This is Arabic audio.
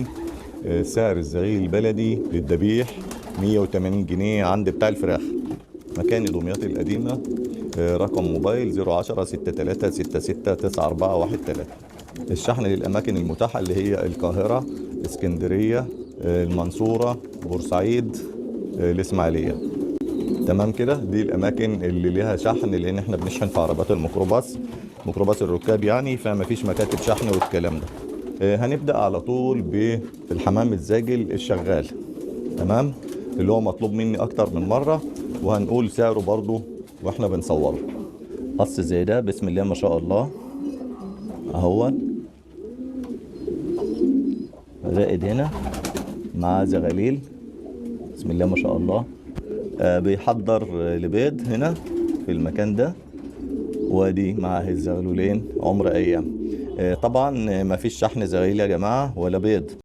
دلوقتي سعر الزغيل البلدي للذبيح 180 جنيه عند بتاع الفراخ. مكان دمياط القديمة. رقم موبايل 010 63 66 94 13. الشحن للأماكن المتاحة اللي هي القاهرة، اسكندرية، المنصورة، بورسعيد، الإسماعيلية. تمام كده، دي الأماكن اللي ليها شحن، لأن احنا بنشحن في عربات الميكروباص، ميكروباص الركاب يعني، فما فيش مكاتب شحن والكلام ده. هنبدأ على طول بالحمام الزاجل الشغال. تمام، اللي هو مطلوب مني أكتر من مرة، وهنقول سعره برضو واحنا بنصوره. قص زي ده، بسم الله ما شاء الله اهو، زائد هنا مع زغاليل، بسم الله ما شاء الله. بيحضر لبيض هنا في المكان ده، وادي مع الزغلولين عمر ايام. طبعا ما فيش شحن زغاليل يا جماعة ولا بيض.